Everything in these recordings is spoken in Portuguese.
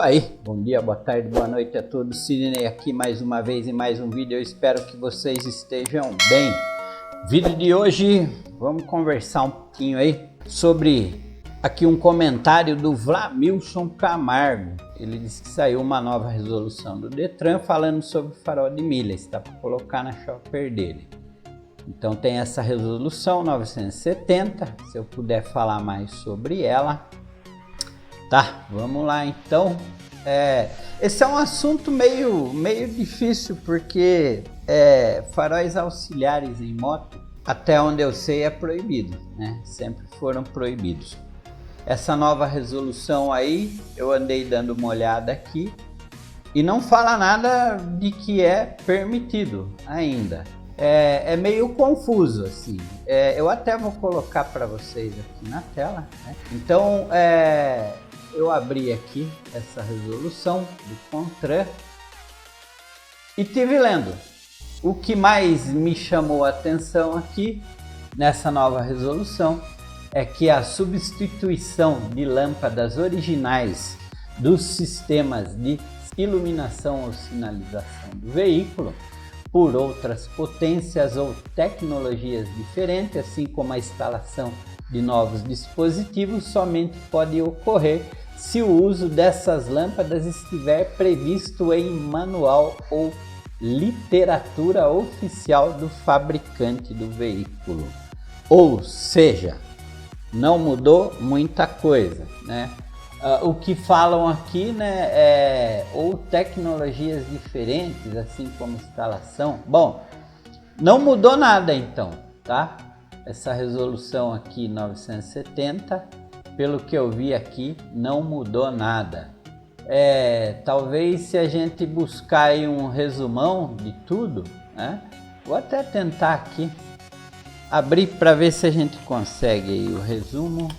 aí, bom dia, boa tarde, boa noite a todos. Sidney aqui mais uma vez em mais um vídeo. Eu espero que vocês estejam bem. Vídeo de hoje, vamos conversar um pouquinho aí sobre aqui um comentário do Vlamilson Camargo. Ele disse que saiu uma nova resolução do Detran falando sobre farol de milhas, tá para colocar na shopper dele. Então tem essa resolução 970, se eu puder falar mais sobre ela. Tá, vamos lá então. Esse é um assunto meio difícil porque faróis auxiliares em moto, até onde eu sei, é proibido, né? Sempre foram proibidos. Essa nova resolução aí, eu andei dando uma olhada aqui e não fala nada de que é permitido ainda. É meio confuso assim. Eu até vou colocar para vocês aqui na tela, né? Então, eu abri aqui essa resolução do CONTRAN e tive lendo. O que mais me chamou a atenção aqui nessa nova resolução é que a substituição de lâmpadas originais dos sistemas de iluminação ou sinalização do veículo por outras potências ou tecnologias diferentes, assim como a instalação de novos dispositivos, somente pode ocorrer se o uso dessas lâmpadas estiver previsto em manual ou literatura oficial do fabricante do veículo. Ou seja, não mudou muita coisa, né? O que falam aqui, né, ou tecnologias diferentes, assim como instalação. Bom, não mudou nada então, tá? Essa resolução aqui 970, pelo que eu vi aqui, não mudou nada. Talvez se a gente buscar aí um resumão de tudo, né? Vou até tentar aqui abrir para ver se a gente consegue aí o resumo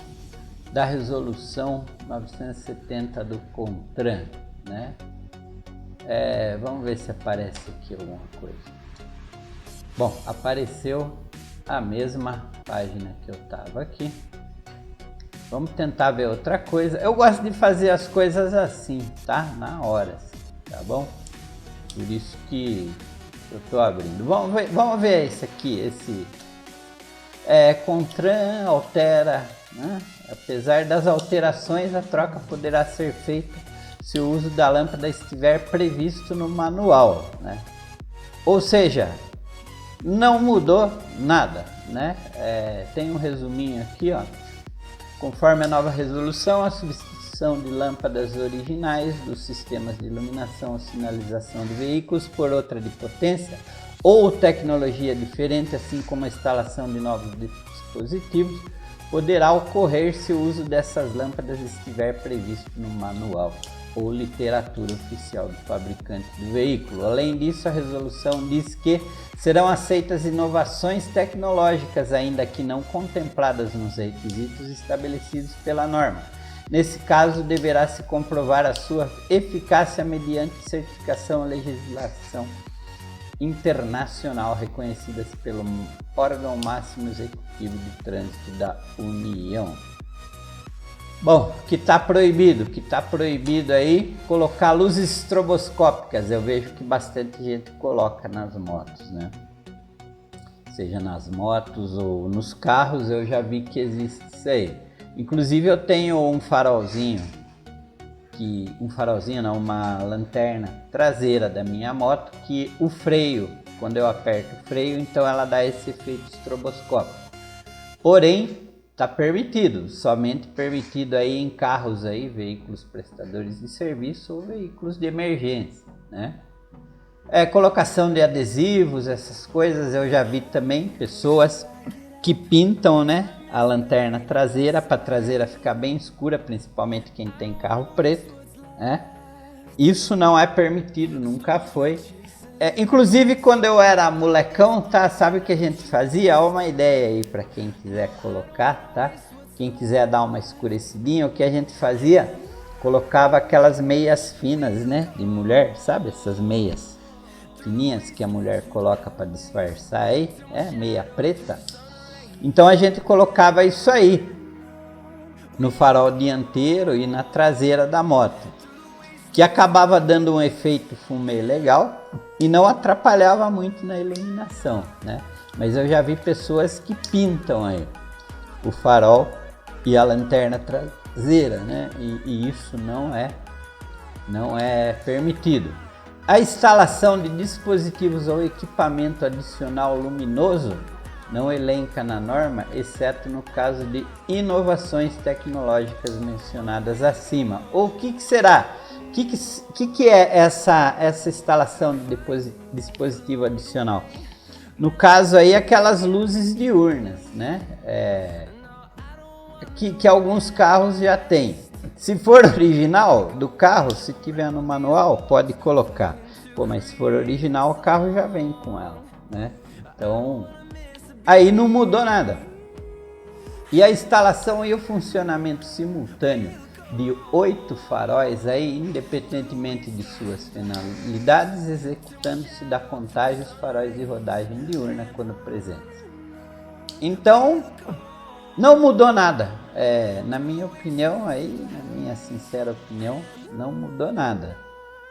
da resolução 970 do CONTRAN, né? Vamos ver se aparece aqui alguma coisa. Bom, apareceu a mesma página que eu estava aqui. Vamos tentar ver outra coisa. Eu gosto de fazer as coisas assim, tá? Na hora, tá bom? Por isso que eu estou abrindo. Vamos ver esse aqui, CONTRAN altera, né? Apesar das alterações, a troca poderá ser feita se o uso da lâmpada estiver previsto no manual, né? Ou seja, não mudou nada, né? Tem um resuminho aqui, ó. Conforme a nova resolução, a substituição de lâmpadas originais dos sistemas de iluminação ou sinalização de veículos por outra de potência ou tecnologia diferente, assim como a instalação de novos dispositivos, poderá ocorrer se o uso dessas lâmpadas estiver previsto no manual ou literatura oficial do fabricante do veículo. Além disso, a resolução diz que serão aceitas inovações tecnológicas, ainda que não contempladas nos requisitos estabelecidos pela norma. Nesse caso, deverá se comprovar a sua eficácia mediante certificação e legislação internacional reconhecidas pelo órgão máximo executivo de trânsito da União. Bom, que está proibido? Que está proibido aí colocar luzes estroboscópicas. Eu vejo que bastante gente coloca nas motos, né? Seja nas motos ou nos carros, eu já vi que existe isso aí. Inclusive eu tenho um farolzinho, uma lanterna traseira da minha moto, que o freio, quando eu aperto o freio, então ela dá esse efeito estroboscópico. Porém, está permitido, somente permitido aí em carros aí, veículos prestadores de serviço ou veículos de emergência, né? Colocação de adesivos, essas coisas, eu já vi também pessoas que pintam, né, a lanterna traseira para a traseira ficar bem escura, principalmente quem tem carro preto, né? Isso não é permitido, nunca foi. Inclusive quando eu era molecão, tá? Sabe o que a gente fazia? Ó, uma ideia aí para quem quiser colocar, tá? Quem quiser dar uma escurecidinha, o que a gente fazia? Colocava aquelas meias finas, né? De mulher, sabe? Essas meias fininhas que a mulher coloca para disfarçar aí, meia preta. Então a gente colocava isso aí no farol dianteiro e na traseira da moto. que acabava dando um efeito fumê legal e não atrapalhava muito na iluminação, né? Mas eu já vi pessoas que pintam aí o farol e a lanterna traseira, né? E isso não é permitido. A instalação de dispositivos ou equipamento adicional luminoso não elenca na norma, exceto no caso de inovações tecnológicas mencionadas acima. Ou o que será? O que é essa instalação de dispositivo adicional? No caso aí, aquelas luzes diurnas, né? Que alguns carros já têm. Se for original do carro, se tiver no manual, pode colocar. Pô, mas se for original, o carro já vem com ela, né? Então, aí não mudou nada. E a instalação e o funcionamento simultâneo de 8 faróis aí, independentemente de suas finalidades, executando-se da contagem os faróis de rodagem diurna quando presentes. Então, não mudou nada. Na minha opinião, aí, na minha sincera opinião, não mudou nada.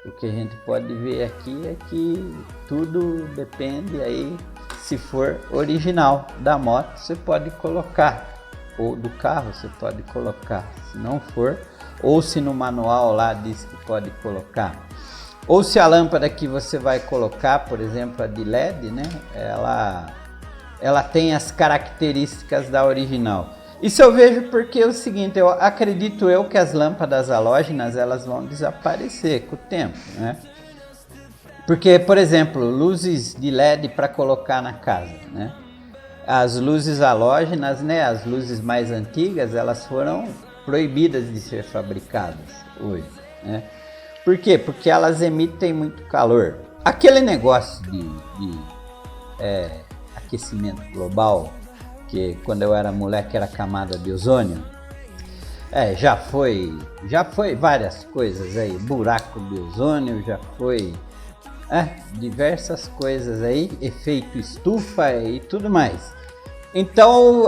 O que a gente pode ver aqui é que tudo depende aí, se for original da moto, você pode colocar, ou do carro você pode colocar, se não for, ou se no manual lá diz que pode colocar, ou se a lâmpada que você vai colocar, por exemplo a de LED, né, ela tem as características da original. Isso eu vejo porque é o seguinte, eu acredito que as lâmpadas halógenas elas vão desaparecer com o tempo, né? Porque, por exemplo, luzes de LED para colocar na casa, né? As luzes halógenas, né, as luzes mais antigas, elas foram proibidas de ser fabricadas hoje, né? Por quê? Porque elas emitem muito calor. Aquele negócio de aquecimento global, que quando eu era moleque era camada de ozônio, já foi várias coisas aí, buraco de ozônio, já foi diversas coisas aí, efeito estufa e tudo mais. Então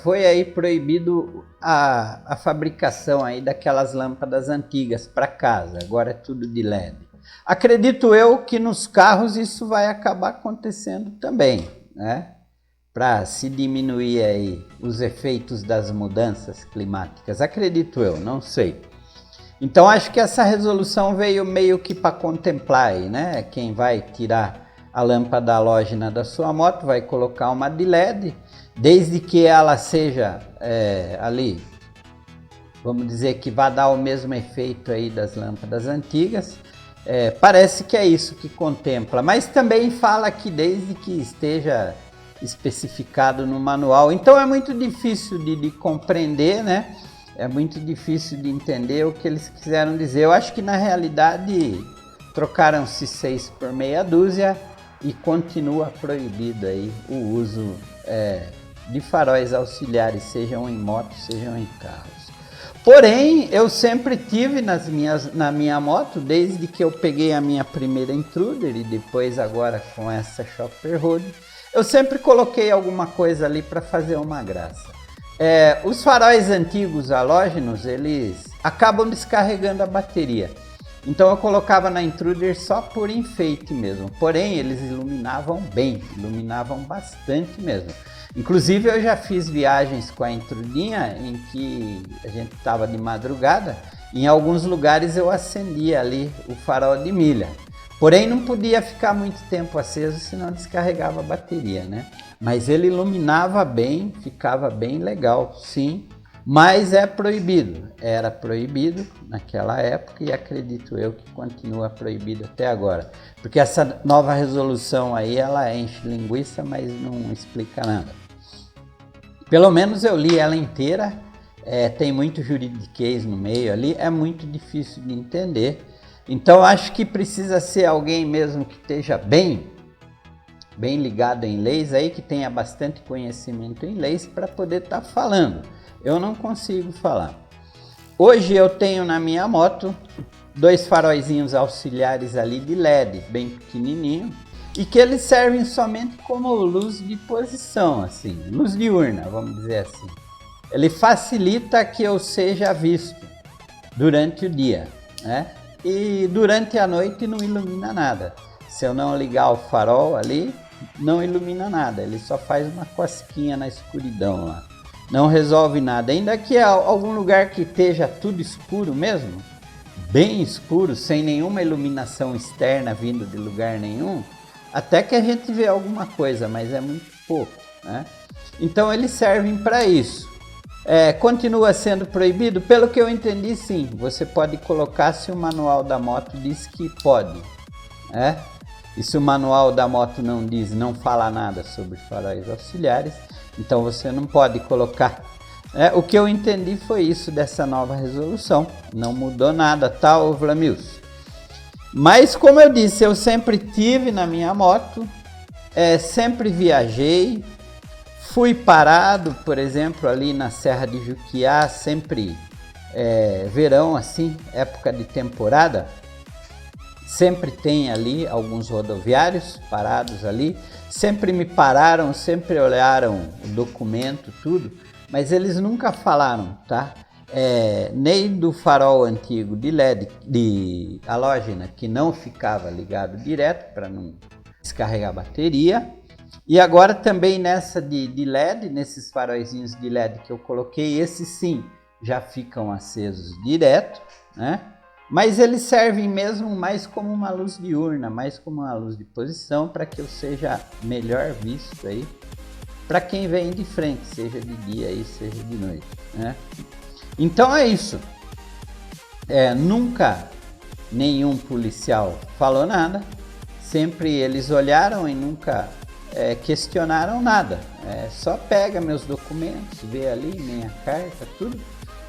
foi aí proibido a fabricação aí daquelas lâmpadas antigas para casa, agora é tudo de LED. Acredito eu que nos carros isso vai acabar acontecendo também, né? Para se diminuir aí os efeitos das mudanças climáticas, acredito eu, não sei. Então acho que essa resolução veio meio que para contemplar aí, né? Quem vai tirar a lâmpada halógena da sua moto vai colocar uma de LED, desde que ela seja ali, vamos dizer que vai dar o mesmo efeito aí das lâmpadas antigas. Parece que é isso que contempla, mas também fala que desde que esteja especificado no manual. Então é muito difícil de compreender, né? É muito difícil de entender o que eles quiseram dizer. Eu acho que na realidade trocaram-se 6 por meia dúzia e continua proibido aí o uso de faróis auxiliares, sejam em motos, sejam em carros. Porém, eu sempre tive na minha moto, desde que eu peguei a minha primeira Intruder e depois agora com essa Chopper Road, eu sempre coloquei alguma coisa ali para fazer uma graça. Os faróis antigos halógenos, eles acabam descarregando a bateria. Então eu colocava na Intruder só por enfeite mesmo. Porém, eles iluminavam bem, iluminavam bastante mesmo. Inclusive eu já fiz viagens com a Intrudinha em que a gente estava de madrugada. Em alguns lugares eu acendia ali o farol de milha. Porém não podia ficar muito tempo aceso, senão descarregava a bateria, né? Mas ele iluminava bem, ficava bem legal, sim. Mas é proibido, era proibido naquela época e acredito eu que continua proibido até agora. Porque essa nova resolução aí, ela enche linguiça, mas não explica nada. Pelo menos eu li ela inteira, tem muito juridiquês no meio ali, é muito difícil de entender. Então acho que precisa ser alguém mesmo que esteja bem ligado em leis aí, que tenha bastante conhecimento em leis para poder estar falando. Eu não consigo falar. Hoje eu tenho na minha moto 2 faróizinhos auxiliares ali de LED, bem pequenininho, e que eles servem somente como luz de posição, assim, luz diurna, vamos dizer assim. Ele facilita que eu seja visto durante o dia, né? e durante a noite não ilumina nada. Se eu não ligar o farol ali, não ilumina nada, ele só faz uma cosquinha na escuridão lá. Não resolve nada, ainda que algum lugar que esteja tudo escuro mesmo, bem escuro, sem nenhuma iluminação externa vindo de lugar nenhum, até que a gente vê alguma coisa, mas é muito pouco, né? Então eles servem para isso. Continua sendo proibido? Pelo que eu entendi, sim. Você pode colocar se o manual da moto diz que pode, né? E se o manual da moto não diz, não fala nada sobre faróis auxiliares, então você não pode colocar. O que eu entendi foi isso dessa nova resolução. Não mudou nada, tá, Vlamilson? Mas como eu disse, eu sempre tive na minha moto, sempre viajei, fui parado, por exemplo, ali na Serra de Juquiá, sempre verão assim, época de temporada, sempre tem ali alguns rodoviários parados ali, sempre me pararam, sempre olharam o documento, tudo, mas eles nunca falaram, tá? Nem do farol antigo de LED, de halógena, que não ficava ligado direto para não descarregar a bateria. E agora também nessa de LED, nesses faróizinhos de LED que eu coloquei, esses sim já ficam acesos direto, né? Mas eles servem mesmo mais como uma luz diurna, mais como uma luz de posição, para que eu seja melhor visto aí para quem vem de frente, seja de dia aí, seja de noite, né? Então é isso. Nunca nenhum policial falou nada, sempre eles olharam e nunca questionaram nada. Só pega meus documentos, vê ali minha carta, tudo,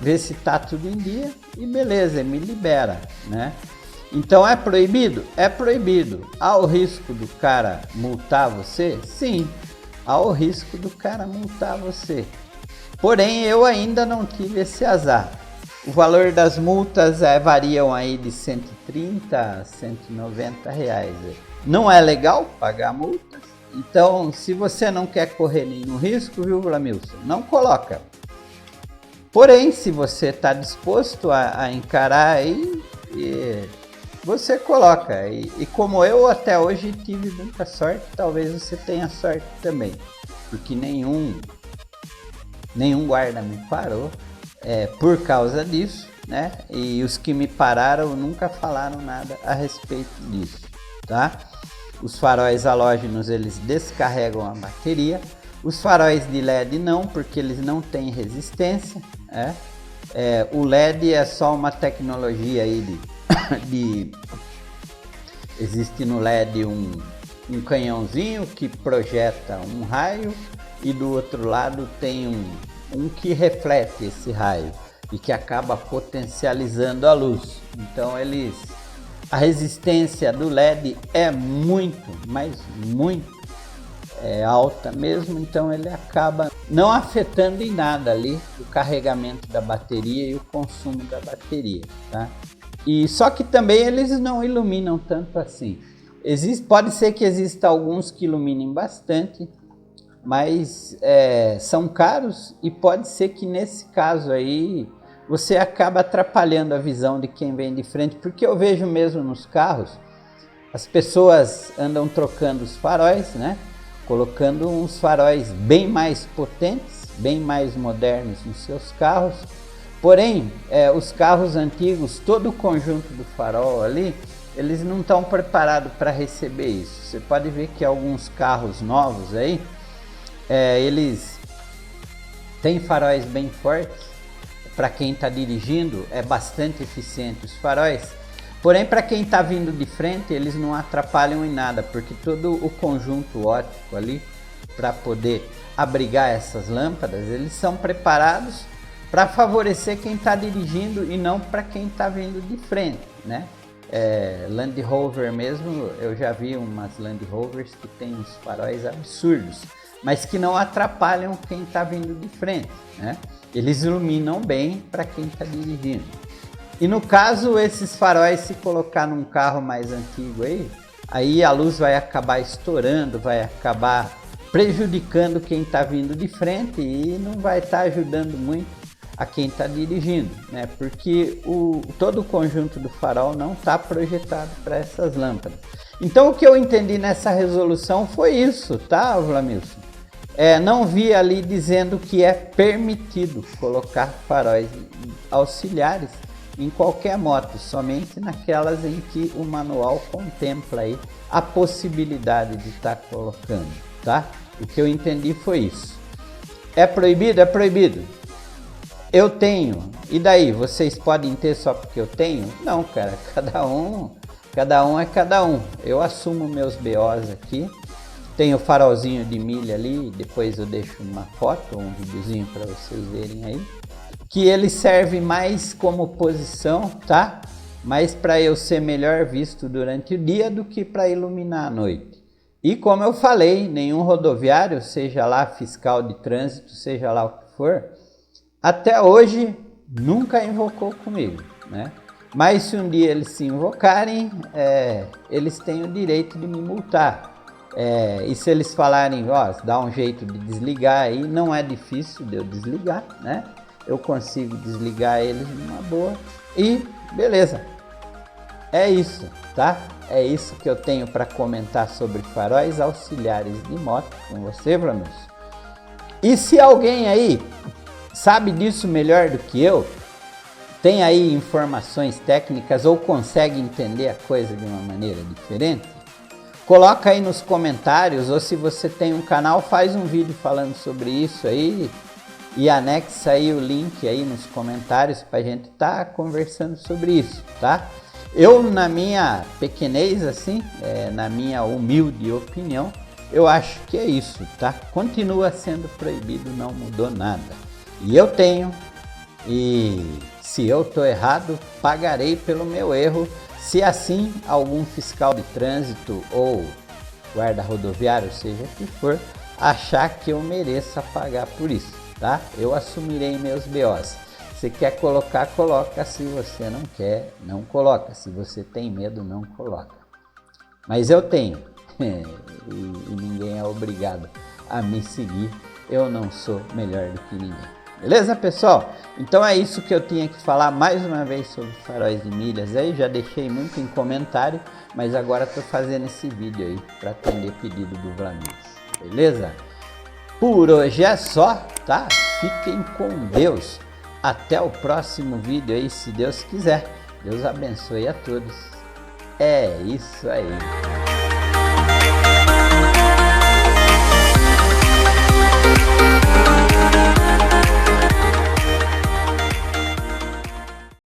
vê se tá tudo em dia e beleza, me libera, né? Então é proibido? É proibido. Há o risco do cara multar você? Sim, há o risco do cara multar você. Porém, eu ainda não tive esse azar. O valor das multas variam aí de 130 a 190 reais. Não é legal pagar multas. Então, se você não quer correr nenhum risco, viu, Vlamilson? Não coloca. Porém, se você está disposto a encarar aí, você coloca. E como eu até hoje tive muita sorte, talvez você tenha sorte também. Porque nenhum guarda me parou por causa disso, né? E os que me pararam nunca falaram nada a respeito disso, tá? Os faróis halógenos, eles descarregam a bateria. Os faróis de LED não, porque eles não têm resistência, né? O LED é só uma tecnologia aí existe no LED um canhãozinho que projeta um raio e do outro lado tem um que reflete esse raio e que acaba potencializando a luz. Então a resistência do LED é muito, mas muito alta mesmo, então ele acaba não afetando em nada ali o carregamento da bateria e o consumo da bateria, tá? E só que também eles não iluminam tanto assim. Pode ser que exista alguns que iluminem bastante, mas são caros e pode ser que nesse caso aí você acaba atrapalhando a visão de quem vem de frente, porque eu vejo mesmo nos carros, as pessoas andam trocando os faróis, né? Colocando uns faróis bem mais potentes, bem mais modernos nos seus carros. Porém, os carros antigos, todo o conjunto do farol ali, eles não estão preparados para receber isso. Você pode ver que alguns carros novos aí, eles têm faróis bem fortes. Para quem está dirigindo, é bastante eficiente os faróis. Porém, para quem está vindo de frente, eles não atrapalham em nada, porque todo o conjunto óptico ali, para poder abrigar essas lâmpadas, eles são preparados para favorecer quem está dirigindo e não para quem está vindo de frente, né? Land Rover mesmo, eu já vi umas Land Rovers que tem uns faróis absurdos, mas que não atrapalham quem está vindo de frente, né? Eles iluminam bem para quem está dirigindo. E no caso, esses faróis, se colocar num carro mais antigo aí a luz vai acabar estourando, vai acabar prejudicando quem está vindo de frente e não vai estar ajudando muito a quem está dirigindo, né? Porque todo o conjunto do farol não está projetado para essas lâmpadas. Então o que eu entendi nessa resolução foi isso, tá, Vlamilson? Não vi ali dizendo que é permitido colocar faróis auxiliares em qualquer moto, somente naquelas em que o manual contempla aí a possibilidade de estar colocando, tá? O que eu entendi foi isso. É proibido? É proibido. Eu tenho. E daí? Vocês podem ter só porque eu tenho? Não, cara. Cada um é cada um. Eu assumo meus BOs aqui. Tem o farolzinho de milha ali. Depois eu deixo uma foto, um videozinho para vocês verem aí. Que ele serve mais como posição, tá? Mais para eu ser melhor visto durante o dia do que para iluminar a noite. E como eu falei, nenhum rodoviário, seja lá fiscal de trânsito, seja lá o que for, até hoje nunca invocou comigo, né? Mas se um dia eles se invocarem, eles têm o direito de me multar. E se eles falarem, ó, dá um jeito de desligar aí, não é difícil de eu desligar, né? Eu consigo desligar eles numa boa e beleza. É isso, tá? É isso que eu tenho para comentar sobre faróis auxiliares de moto com você, Vlamilson. E se alguém aí sabe disso melhor do que eu, tem aí informações técnicas ou consegue entender a coisa de uma maneira diferente, coloca aí nos comentários, ou se você tem um canal, faz um vídeo falando sobre isso aí e anexa aí o link aí nos comentários para a gente estar conversando sobre isso, tá? Eu, na minha pequenez, assim, na minha humilde opinião, eu acho que é isso, tá? Continua sendo proibido, não mudou nada. E eu tenho, e se eu tô errado, pagarei pelo meu erro, se assim algum fiscal de trânsito ou guarda rodoviário, seja o que for, achar que eu mereça pagar por isso, tá? Eu assumirei meus BOs. Se quer colocar, coloca. Se você não quer, não coloca. Se você tem medo, não coloca. Mas eu tenho. E ninguém é obrigado a me seguir. Eu não sou melhor do que ninguém. Beleza, pessoal? Então é isso que eu tinha que falar mais uma vez sobre faróis de milhas aí. Já deixei muito em comentário, mas agora estou fazendo esse vídeo aí para atender pedido do Vlamilson. Beleza? Por hoje é só, tá? Fiquem com Deus. Até o próximo vídeo aí, se Deus quiser. Deus abençoe a todos. É isso aí.